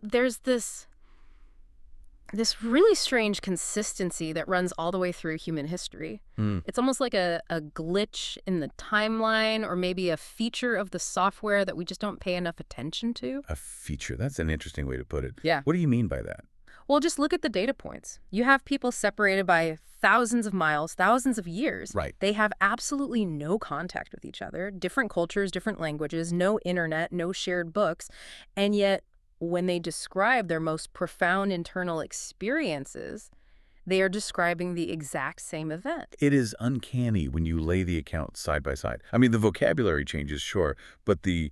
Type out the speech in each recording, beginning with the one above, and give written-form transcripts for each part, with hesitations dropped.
There's this really strange consistency that runs all the way through human history. Hmm. It's almost like a glitch in the timeline or maybe a feature of the software that we just don't pay enough attention to. A feature. That's an interesting way to put it. Yeah. What do you mean by that? Well, just look at the data points. You have people separated by thousands of miles, thousands of years. Right. They have absolutely no contact with each other, different cultures, different languages, no internet, no shared books. And yet, when they describe their most profound internal experiences, they are describing the exact same event. It is uncanny when you lay the accounts side by side. I mean, the vocabulary changes, sure, but the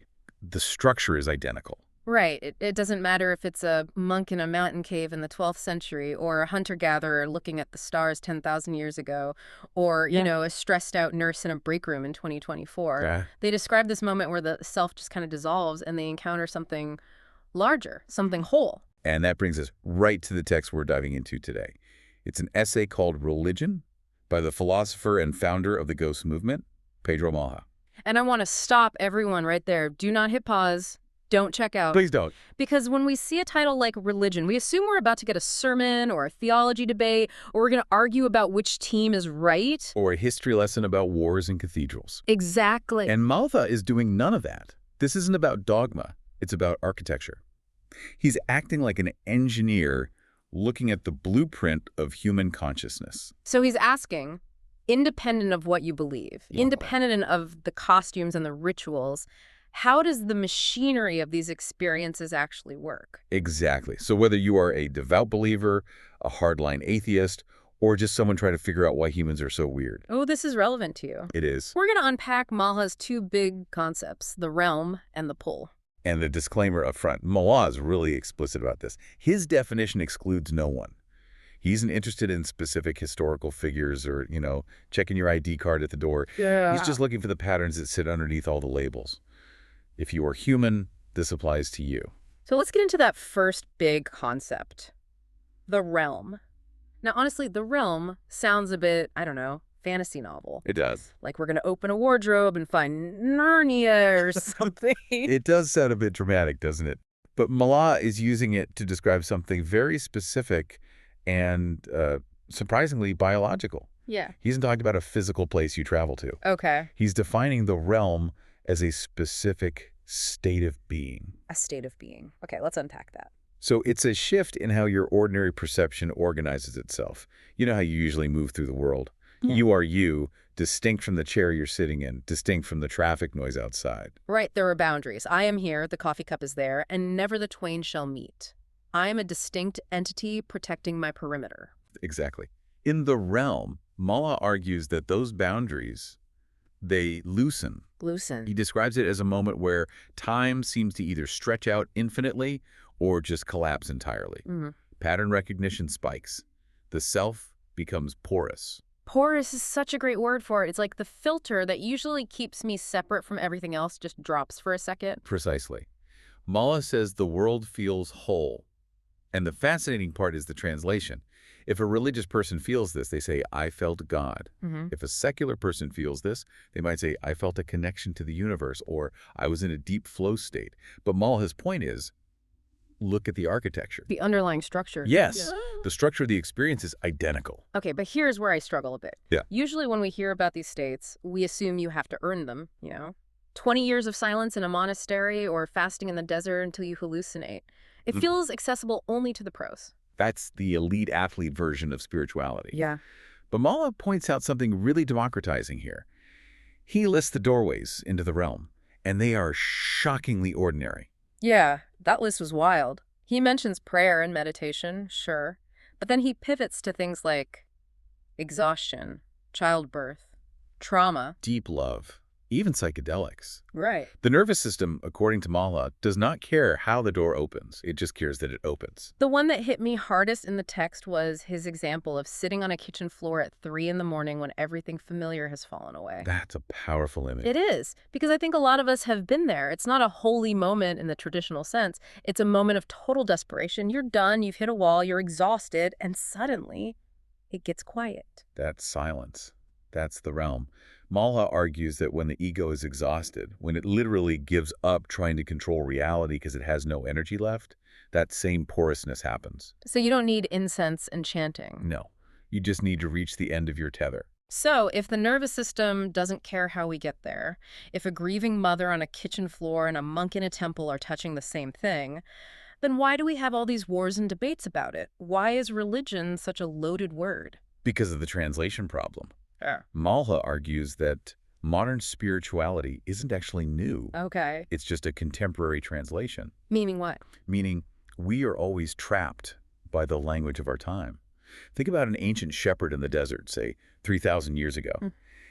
structure is identical. Right. It doesn't matter if it's a monk in a mountain cave in the 12th century or a hunter-gatherer looking at the stars 10,000 years ago or, a stressed-out nurse in a break room in 2024. Yeah. They describe this moment where the self just kind of dissolves and they encounter something larger, something whole. And that brings us right to the text we're diving into today. It's an essay called Religion by the philosopher and founder of the Ghost movement, Pedro Malha. And I want to stop everyone right there. Do not hit pause. Don't check out. Please don't. Because when we see a title like Religion, we assume we're about to get a sermon or a theology debate, or we're going to argue about which team is right. Or a history lesson about wars and cathedrals. Exactly. And Malha is doing none of that. This isn't about dogma. It's about architecture. He's acting like an engineer looking at the blueprint of human consciousness. So he's asking, independent of what you believe, independent of the costumes and the rituals, how does the machinery of these experiences actually work? Exactly. So whether you are a devout believer, a hardline atheist, or just someone trying to figure out why humans are so weird. Oh, this is relevant to you. It is. We're going to unpack Malha's two big concepts, the realm and the pull. And the disclaimer up front, Malha is really explicit about this. His definition excludes no one. He isn't interested in specific historical figures or, checking your ID card at the door. Yeah. He's just looking for the patterns that sit underneath all the labels. If you are human, this applies to you. So let's get into that first big concept, the realm. Now, honestly, the realm sounds a bit, fantasy novel. It does. Like we're going to open a wardrobe and find Narnia or something. It does sound a bit dramatic, doesn't it? But Malha is using it to describe something very specific and surprisingly biological. Yeah. He isn't talking about a physical place you travel to. Okay. He's defining the realm as a specific state of being. A state of being. Okay, let's unpack that. So it's a shift in how your ordinary perception organizes itself. You know how you usually move through the world. Yeah. You are you, distinct from the chair you're sitting in, distinct from the traffic noise outside. Right, there are boundaries. I am here, the coffee cup is there, and never the twain shall meet. I am a distinct entity protecting my perimeter. Exactly. In the realm, Malha argues that those boundaries, they loosen. He describes it as a moment where time seems to either stretch out infinitely or just collapse entirely. Mm-hmm. Pattern recognition spikes. The self becomes porous. Porous is such a great word for it. It's like the filter that usually keeps me separate from everything else just drops for a second. Precisely. Malha says the world feels whole. And the fascinating part is the translation. If a religious person feels this, they say, I felt God. Mm-hmm. If a secular person feels this, they might say, I felt a connection to the universe, or I was in a deep flow state. But Malha's point is, look at the architecture. The underlying structure. Yes. The structure of the experience is identical. Okay, but here's where I struggle a bit. Yeah. Usually when we hear about these states, we assume you have to earn them, 20 years of silence in a monastery or fasting in the desert until you hallucinate. It feels accessible only to the pros. That's the elite athlete version of spirituality. Yeah. But Malha points out something really democratizing here. He lists the doorways into the realm, and they are shockingly ordinary. Yeah, that list was wild. He mentions prayer and meditation, sure, but then he pivots to things like exhaustion, childbirth, trauma. Deep love, even psychedelics. Right. The nervous system, according to Malha, does not care how the door opens. It just cares that it opens. The one that hit me hardest in the text was his example of sitting on a kitchen floor at 3 in the morning when everything familiar has fallen away. That's a powerful image. It is, because I think a lot of us have been there. It's not a holy moment in the traditional sense. It's a moment of total desperation. You're done, you've hit a wall, you're exhausted, and suddenly it gets quiet. That's silence. That's the realm. Malha argues that when the ego is exhausted, when it literally gives up trying to control reality because it has no energy left, that same porousness happens. So you don't need incense and chanting. No, you just need to reach the end of your tether. So if the nervous system doesn't care how we get there, if a grieving mother on a kitchen floor and a monk in a temple are touching the same thing, then why do we have all these wars and debates about it? Why is religion such a loaded word? Because of the translation problem. Yeah. Malha argues that modern spirituality isn't actually new. Okay. It's just a contemporary translation. Meaning what? Meaning we are always trapped by the language of our time. Think about an ancient shepherd in the desert, say 3,000 years ago.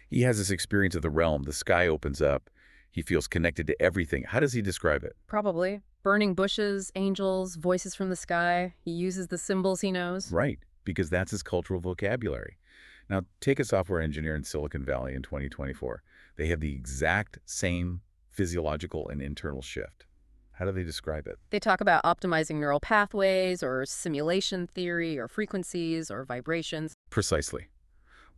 He has this experience of the realm. The sky opens up. He feels connected to everything. How does he describe it? Probably. Burning bushes, angels, voices from the sky. He uses the symbols he knows. Right, because that's his cultural vocabulary. Now, take a software engineer in Silicon Valley in 2024. They have the exact same physiological and internal shift. How do they describe it? They talk about optimizing neural pathways or simulation theory or frequencies or vibrations. Precisely.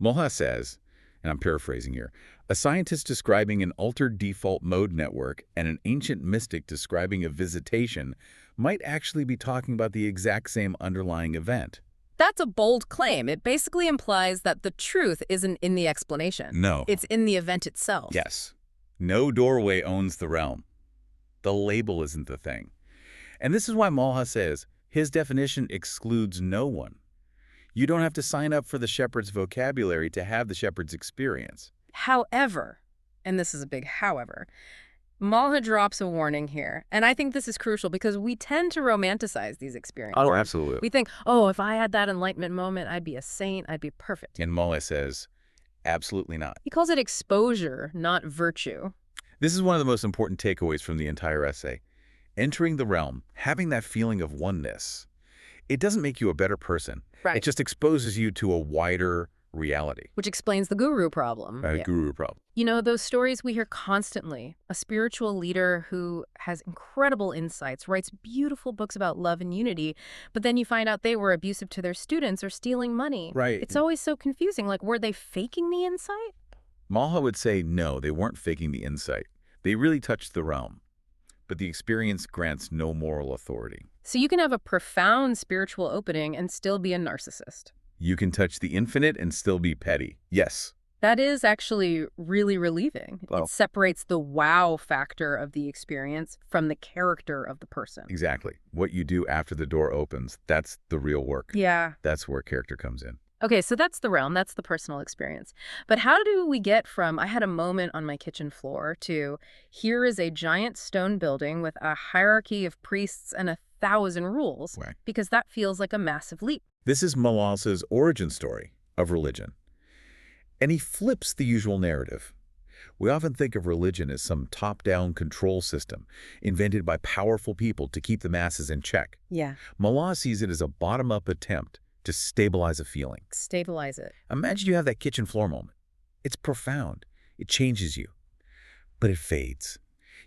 Malha says, and I'm paraphrasing here, a scientist describing an altered default mode network and an ancient mystic describing a visitation might actually be talking about the exact same underlying event. That's a bold claim. It basically implies that the truth isn't in the explanation. No. It's in the event itself. Yes. No doorway owns the realm. The label isn't the thing. And this is why Malha says his definition excludes no one. You don't have to sign up for the shepherd's vocabulary to have the shepherd's experience. However, and this is a big however, Malha drops a warning here. And I think this is crucial because we tend to romanticize these experiences. Oh, absolutely. We think, oh, if I had that enlightenment moment, I'd be a saint, I'd be perfect. And Malha says, absolutely not. He calls it exposure, not virtue. This is one of the most important takeaways from the entire essay. Entering the realm, having that feeling of oneness, it doesn't make you a better person. Right. It just exposes you to a wider reality. Which explains the guru problem. Guru problem. You know, those stories we hear constantly. A spiritual leader who has incredible insights, writes beautiful books about love and unity, but then you find out they were abusive to their students or stealing money. Right. It's always so confusing. Like, were they faking the insight? Malha would say no, they weren't faking the insight. They really touched the realm. But the experience grants no moral authority. So you can have a profound spiritual opening and still be a narcissist. You can touch the infinite and still be petty. Yes. That is actually really relieving. Well, it separates the wow factor of the experience from the character of the person. Exactly. What you do after the door opens, that's the real work. Yeah. That's where character comes in. Okay, so that's the realm, that's the personal experience. But how do we get from, I had a moment on my kitchen floor, to here is a giant stone building with a hierarchy of priests and 1,000 rules? Right. Because that feels like a massive leap. This is Malha's origin story of religion. And he flips the usual narrative. We often think of religion as some top-down control system invented by powerful people to keep the masses in check. Yeah. Malha sees it as a bottom-up attempt to stabilize a feeling. Stabilize it. Imagine you have that kitchen floor moment. It's profound. It changes you. But it fades.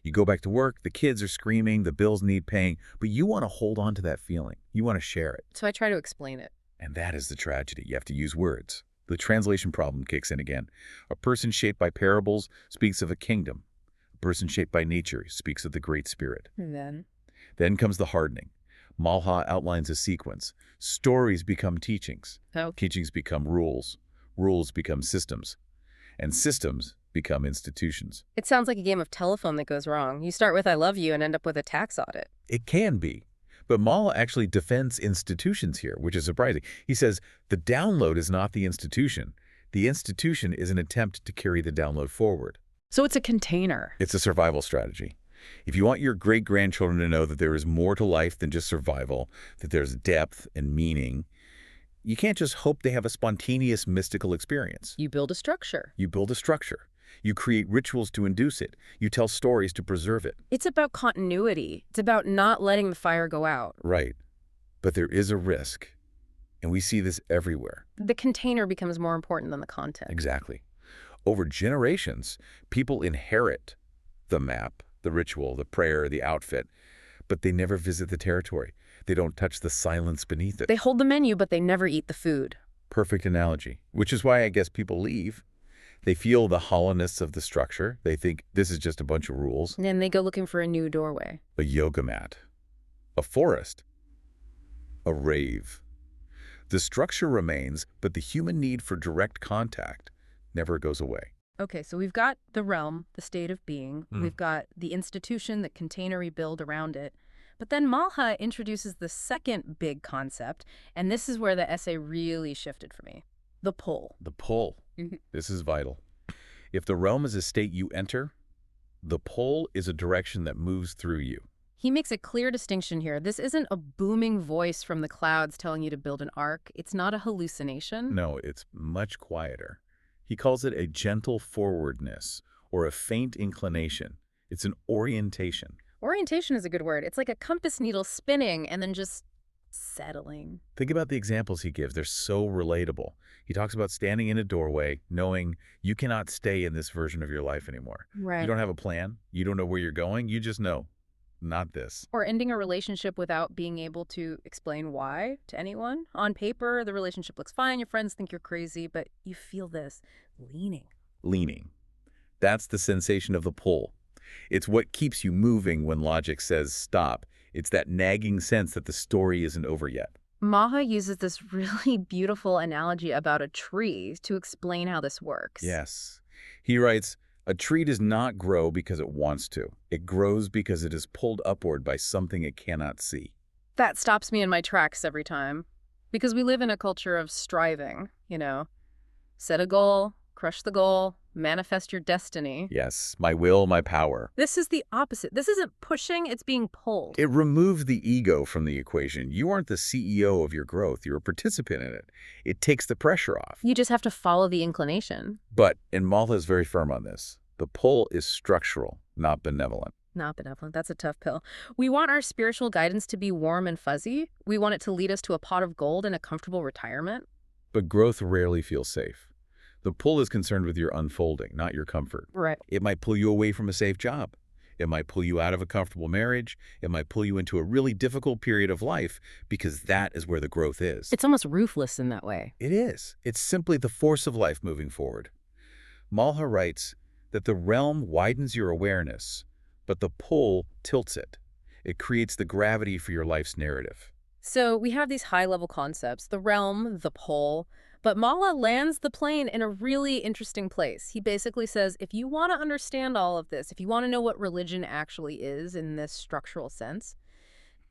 You go back to work, the kids are screaming, the bills need paying, but you want to hold on to that feeling. You want to share it. So I try to explain it. And that is the tragedy. You have to use words. The translation problem kicks in again. A person shaped by parables speaks of a kingdom. A person shaped by nature speaks of the Great Spirit. And then comes the hardening. Malha outlines a sequence. Stories become teachings. Oh. Teachings become rules. Rules become systems. And systems become institutions. It sounds like a game of telephone that goes wrong. You start with I love you and end up with a tax audit. It can be. But Malha actually defends institutions here, which is surprising. He says the download is not the institution. The institution is an attempt to carry the download forward. So it's a container. It's a survival strategy. If you want your great-grandchildren to know that there is more to life than just survival, that there's depth and meaning, you can't just hope they have a spontaneous mystical experience. You build a structure. You build a structure. You create rituals to induce it. You tell stories to preserve it. It's about continuity. It's about not letting the fire go out. Right. But there is a risk. And we see this everywhere. The container becomes more important than the content. Exactly. Over generations, people inherit the map, the ritual, the prayer, the outfit, but they never visit the territory. They don't touch the silence beneath it. They hold the menu, but they never eat the food. Perfect analogy, which is why I guess people leave. They feel the hollowness of the structure. They think this is just a bunch of rules. And then they go looking for a new doorway. A yoga mat, a forest, a rave. The structure remains, but the human need for direct contact never goes away. Okay, so we've got the realm, the state of being. We've got the institution, the container we build around it. But then Malha introduces the second big concept, and this is where the essay really shifted for me. The pull. The pull. This is vital. If the realm is a state you enter, the pull is a direction that moves through you. He makes a clear distinction here. This isn't a booming voice from the clouds telling you to build an ark. It's not a hallucination. No, it's much quieter. He calls it a gentle forwardness or a faint inclination. It's an orientation. Orientation is a good word. It's like a compass needle spinning and then just settling. Think about the examples he gives. They're so relatable. He talks about standing in a doorway, knowing you cannot stay in this version of your life anymore. Right. You don't have a plan. You don't know where you're going. You just know, not this. Or ending a relationship without being able to explain why to anyone. On paper, the relationship looks fine. Your friends think you're crazy, but you feel this leaning. Leaning. That's the sensation of the pull. It's what keeps you moving when logic says stop. It's that nagging sense that the story isn't over yet. Maha uses this really beautiful analogy about a tree to explain how this works. Yes. He writes, a tree does not grow because it wants to. It grows because it is pulled upward by something it cannot see. That stops me in my tracks every time. Because we live in a culture of striving, you know. Set a goal, crush the goal, manifest your destiny. Yes, my will, my power. This is the opposite. This isn't pushing, it's being pulled. It removes the ego from the equation. You aren't the CEO of your growth. You're a participant in it. It takes the pressure off. You just have to follow the inclination. But, and Malha is very firm on this, the pull is structural, not benevolent. Not benevolent. That's a tough pill. We want our spiritual guidance to be warm and fuzzy. We want it to lead us to a pot of gold and a comfortable retirement. But growth rarely feels safe. The pull is concerned with your unfolding, not your comfort. Right. It might pull you away from a safe job. It might pull you out of a comfortable marriage. It might pull you into a really difficult period of life because that is where the growth is. It's almost ruthless in that way. It is. It's simply the force of life moving forward. Malha writes that the realm widens your awareness, but the pull tilts it. It creates the gravity for your life's narrative. So we have these high-level concepts, the realm, the pull, but Malha lands the plane in a really interesting place. He basically says, if you want to understand all of this, if you want to know what religion actually is in this structural sense,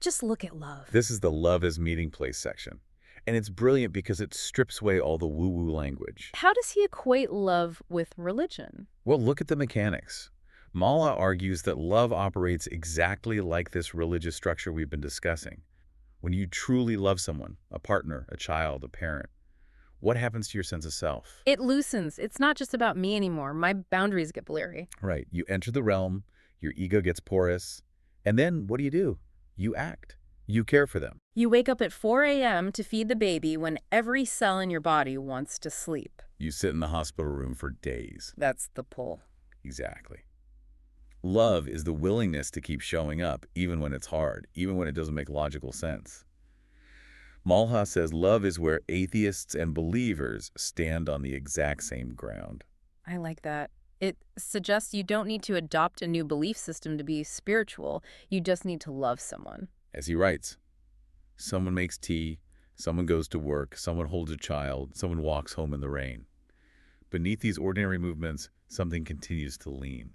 just look at love. This is the love as meeting place section. And it's brilliant because it strips away all the woo-woo language. How does he equate love with religion? Well, look at the mechanics. Malha argues that love operates exactly like this religious structure we've been discussing. When you truly love someone, a partner, a child, a parent, what happens to your sense of self? It loosens. It's not just about me anymore. My boundaries get blurry. Right. You enter the realm, your ego gets porous, and then what do? You act. You care for them. You wake up at 4 a.m. to feed the baby when every cell in your body wants to sleep. You sit in the hospital room for days. That's the pull. Exactly. Love is the willingness to keep showing up, even when it's hard, even when it doesn't make logical sense. Malha says love is where atheists and believers stand on the exact same ground. I like that. It suggests you don't need to adopt a new belief system to be spiritual. You just need to love someone. As he writes, someone makes tea, someone goes to work, someone holds a child, someone walks home in the rain. Beneath these ordinary movements, something continues to lean.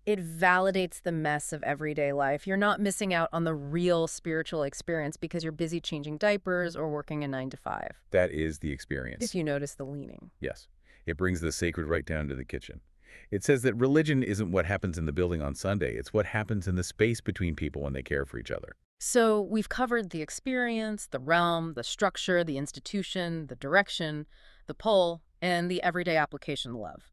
It validates the mess of everyday life. You're not missing out on the real spiritual experience because you're busy changing diapers or working a 9 to 5. That is the experience. If you notice the leaning. Yes. It brings the sacred right down to the kitchen. It says that religion isn't what happens in the building on Sunday. It's what happens in the space between people when they care for each other. So we've covered the experience, the realm, the structure, the institution, the direction, the pull, and the everyday application love.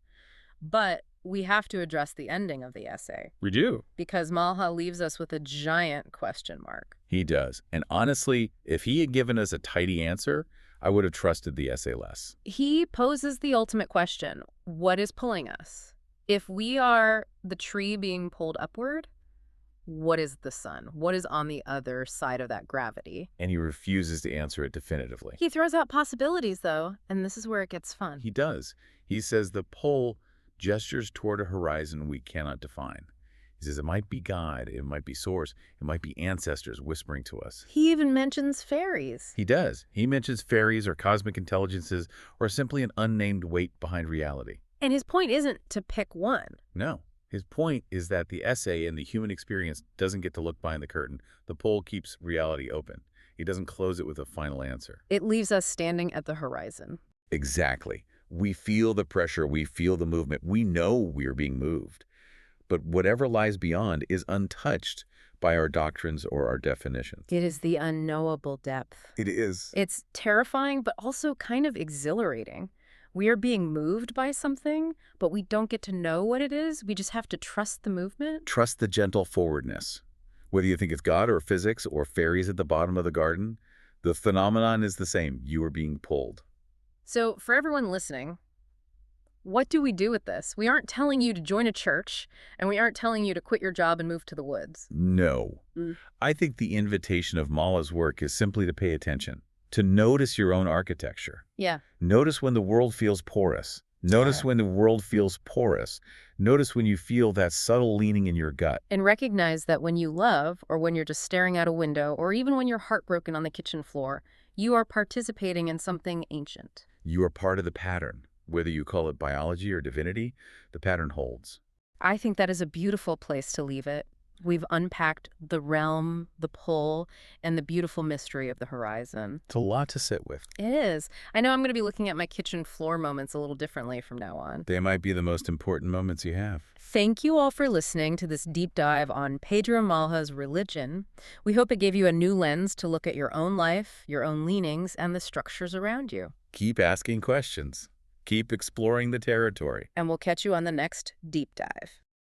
But we have to address the ending of the essay. We do. Because Malha leaves us with a giant question mark. He does. And honestly, if he had given us a tidy answer, I would have trusted the essay less. He poses the ultimate question. What is pulling us? If we are the tree being pulled upward, What is the sun? What is on the other side of that gravity? And he refuses to answer it definitively. He throws out possibilities, though, and this is where it gets fun. He does. He says the pole gestures toward a horizon we cannot define. He says it might be God, it might be source, it might be ancestors whispering to us. He even mentions fairies. He does. He mentions fairies or cosmic intelligences or simply an unnamed weight behind reality. And his point isn't to pick one. No. His point is that the essay and the human experience doesn't get to look behind the curtain. The pole keeps reality open. He doesn't close it with a final answer. It leaves us standing at the horizon. Exactly. We feel the pressure. We feel the movement. We know we're being moved. But whatever lies beyond is untouched by our doctrines or our definitions. It is the unknowable depth. It is. It's terrifying, but also kind of exhilarating. We are being moved by something, but we don't get to know what it is. We just have to trust the movement. Trust the gentle forwardness. Whether you think it's God or physics or fairies at the bottom of the garden, the phenomenon is the same. You are being pulled. So for everyone listening, what do we do with this? We aren't telling you to join a church, and we aren't telling you to quit your job and move to the woods. No. I think the invitation of Mala's work is simply to pay attention, to notice your own architecture. Yeah. Notice when the world feels porous. Notice when the world feels porous. Notice when you feel that subtle leaning in your gut. And recognize that when you love, or when you're just staring out a window, or even when you're heartbroken on the kitchen floor, you are participating in something ancient. You are part of the pattern. Whether you call it biology or divinity, the pattern holds. I think that is a beautiful place to leave it. We've unpacked the realm, the pull, and the beautiful mystery of the horizon. It's a lot to sit with. It is. I know I'm going to be looking at my kitchen floor moments a little differently from now on. They might be the most important moments you have. Thank you all for listening to this deep dive on Pedro Malha's religion. We hope it gave you a new lens to look at your own life, your own leanings, and the structures around you. Keep asking questions. Keep exploring the territory. And we'll catch you on the next deep dive.